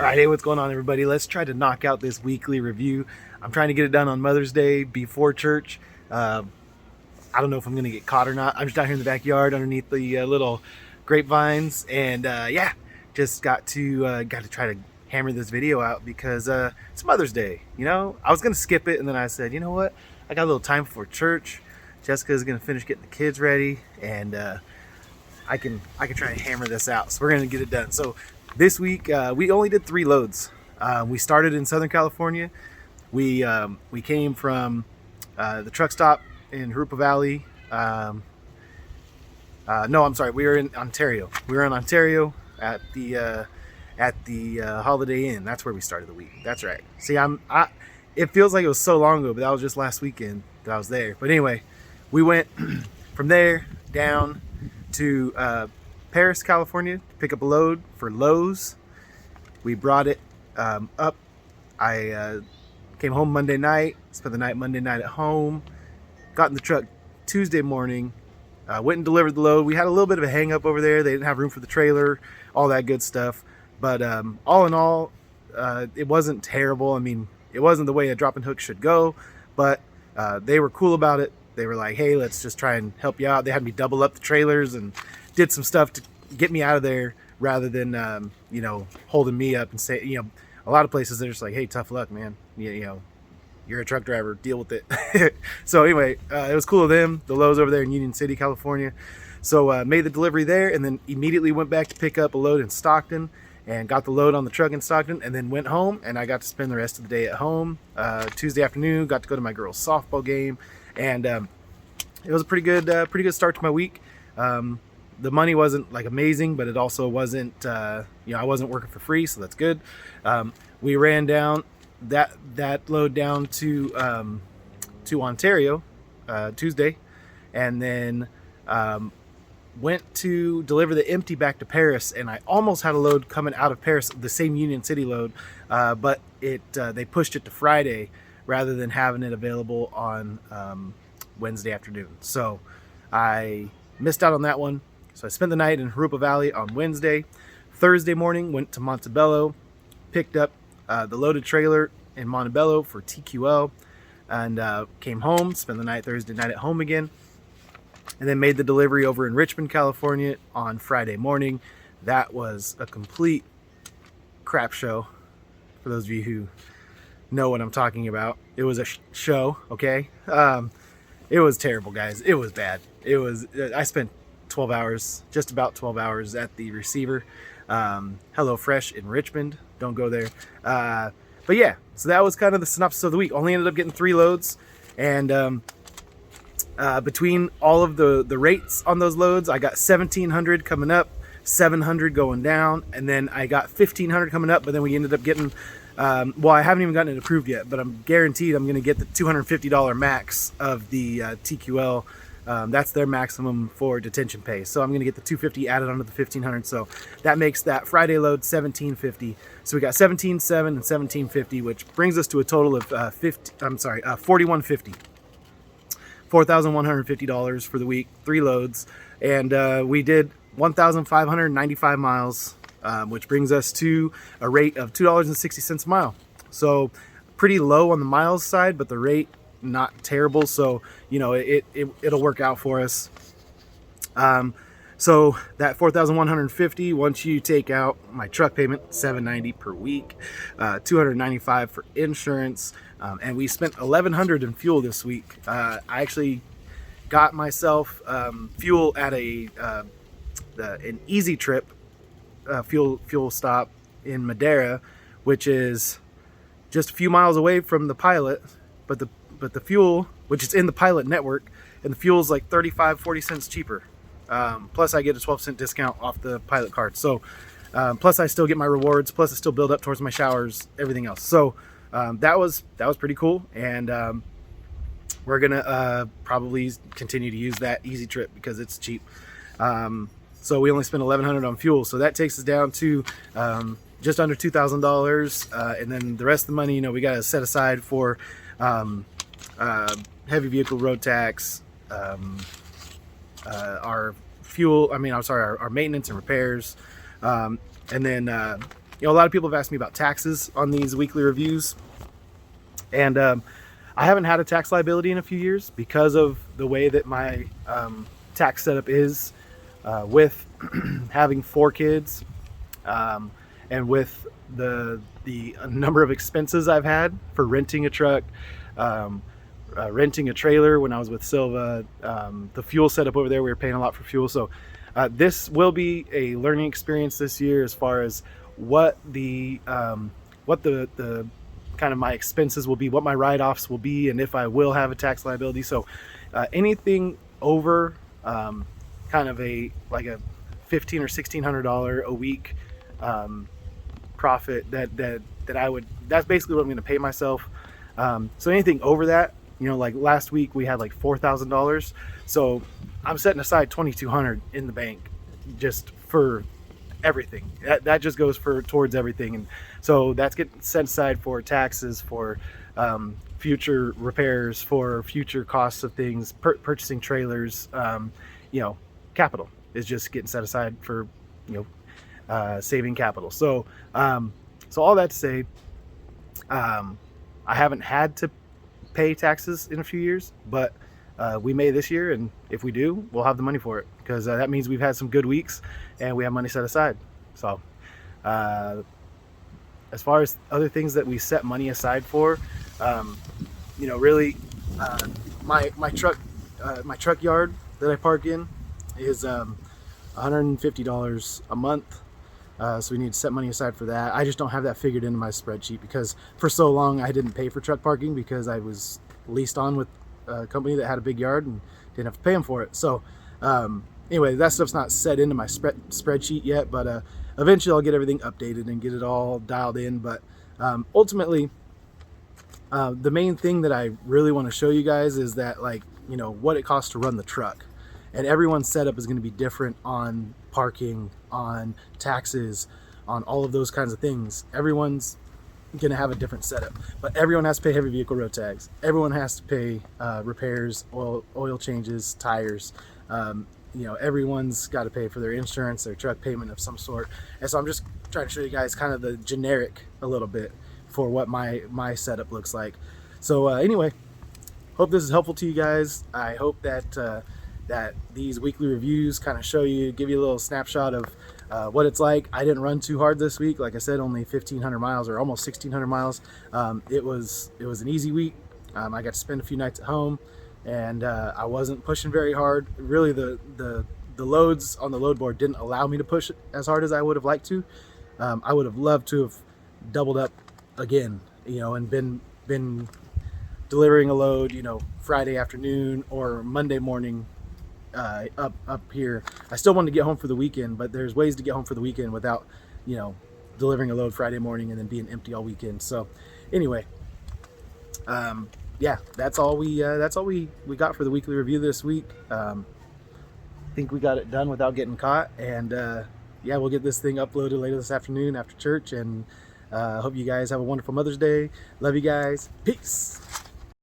All right, hey, what's going on, everybody? Let's try to knock out this weekly review. I'm trying to get it done on Mother's Day before church. I don't know if I'm going to get caught or not. I'm just down here in the backyard underneath the little grapevines, and yeah, just got to try to hammer this video out because it's Mother's Day. You know, I was going to skip it, and then I said, you know what? I got a little time before church. Jessica's going to finish getting the kids ready, and I can try and hammer this out. So we're going to get it done. So this week we only did 3 loads. We started in Southern California. We came from the truck stop in Harupa Valley. No, I'm sorry. We were in Ontario. We were in Ontario at the Holiday Inn. That's where we started the week. That's right. See, it feels like it was so long ago, but that was just last weekend that I was there. But anyway, we went from there down to Paris, California to pick up a load for Lowe's. We brought it up. I came home Monday night, spent the night Monday night at home, got in the truck Tuesday morning, went and delivered the load. We had a little bit of a hang up over there. They didn't have room for the trailer, all that good stuff. But all in all, it wasn't terrible. I mean, it wasn't the way a drop and hook should go, but they were cool about it. They were like, hey, let's just try and help you out. They had me double up the trailers and did some stuff to get me out of there rather than, holding me up and say, a lot of places they're just like, hey, tough luck, man. You're a truck driver, deal with it. So anyway, it was cool of them, the Lowe's over there in Union City, California. So made the delivery there and then immediately went back to pick up a load in Stockton and got the load on the truck in Stockton and then went home, and I got to spend the rest of the day at home. Tuesday afternoon, got to go to my girls' softball game, and it was a pretty good start to my week. The money wasn't like amazing, but it also wasn't, I wasn't working for free, so that's good. We ran down that load down to Ontario Tuesday, and then went to deliver the empty back to Paris, and I almost had a load coming out of Paris, the same Union City load, but they pushed it to Friday rather than having it available on Wednesday afternoon. So I missed out on that one. So I spent the night in Harupa Valley on Wednesday. Thursday morning, went to Montebello, picked up the loaded trailer in Montebello for TQL, and came home, spent the night Thursday night at home again, and then made the delivery over in Richmond, California on Friday morning. That was a complete crap show, for those of you who know what I'm talking about. It was a show, okay? It was terrible, guys. It was bad. I spent 12 hours, just about 12 hours at the receiver. HelloFresh in Richmond. Don't go there. But yeah, so that was kind of the synopsis of the week. Only ended up getting 3 loads. And between all of the rates on those loads, I got $1,700 coming up, $700 going down, and then I got $1,500 coming up, but then we ended up getting, I haven't even gotten it approved yet, but I'm guaranteed I'm going to get the $250 max of the TQL. That's their maximum for detention pay. So I'm going to get the $250 added onto the $1,500. So that makes that Friday load $1,750. So we got $17,700 and $1,750, which brings us to a total of $4,150. $4,150 for the week, 3 loads. And we did 1,595 miles, which brings us to a rate of $2.60 a mile. So pretty low on the miles side, but the rate not terrible. So, it'll work out for us. So that 4,150, once you take out my truck payment, $790 per week, $295 for insurance, and we spent $1,100 in fuel this week. I actually got myself fuel at an Easy Trip fuel stop in Madera, which is just a few miles away from the Pilot, but the fuel, which is in the Pilot network, and the fuel is like 40 cents cheaper. Plus I get a 12-cent discount off the Pilot card. So plus I still get my rewards, plus I still build up towards my showers, everything else. So that was pretty cool. And we're gonna probably continue to use that Easy Trip because it's cheap. So we only spent $1,100 on fuel. So that takes us down to just under $2,000. And then the rest of the money, we got to set aside for heavy vehicle road tax, our fuel, our maintenance and repairs, and then a lot of people have asked me about taxes on these weekly reviews, and I haven't had a tax liability in a few years because of the way that my tax setup is, with having 4 kids, and with the number of expenses I've had for renting a truck, renting a trailer when I was with Silva, the fuel setup over there, we were paying a lot for fuel. So this will be a learning experience this year as far as what the kind of my expenses will be, what my write-offs will be, and if I will have a tax liability. So anything over kind of a $1,500 or $1,600 a week profit that's basically what I'm going to pay myself. So anything over that, like last week we had like $4,000, so I'm setting aside $2,200 in the bank just for everything. That just goes towards everything, and so that's getting set aside for taxes, for future repairs, for future costs of things, purchasing trailers. Capital is just getting set aside for saving capital. So all that to say, I haven't had to pay taxes in a few years, but we may this year, and if we do, we'll have the money for it, because that means we've had some good weeks and we have money set aside. So as far as other things that we set money aside for, really, my truck yard that I park in is $150 a month. So we need to set money aside for that. I just don't have that figured into my spreadsheet because for so long I didn't pay for truck parking because I was leased on with a company that had a big yard and didn't have to pay them for it. So anyway, that stuff's not set into my spreadsheet yet, but eventually I'll get everything updated and get it all dialed in. But ultimately, the main thing that I really want to show you guys is that, what it costs to run the truck. And everyone's setup is going to be different on parking, on taxes, on all of those kinds of things. Everyone's going to have a different setup, but everyone has to pay heavy vehicle road tags. Everyone has to pay repairs, oil changes, tires. Everyone's got to pay for their insurance, their truck payment of some sort. And so I'm just trying to show you guys kind of the generic a little bit for what my setup looks like. So anyway, hope this is helpful to you guys. I hope that that these weekly reviews kind of give you a little snapshot of what it's like. I didn't run too hard this week. Like I said, only 1,500 miles or almost 1,600 miles. It was an easy week. I got to spend a few nights at home, and I wasn't pushing very hard. Really, the loads on the load board didn't allow me to push it as hard as I would have liked to. I would have loved to have doubled up again, and been delivering a load, Friday afternoon or Monday morning. Up here. I still wanted to get home for the weekend, but there's ways to get home for the weekend without, delivering a load Friday morning and then being empty all weekend. So anyway, that's all we got for the weekly review this week. I think we got it done without getting caught, and we'll get this thing uploaded later this afternoon after church, and hope you guys have a wonderful Mother's Day. Love you guys. Peace.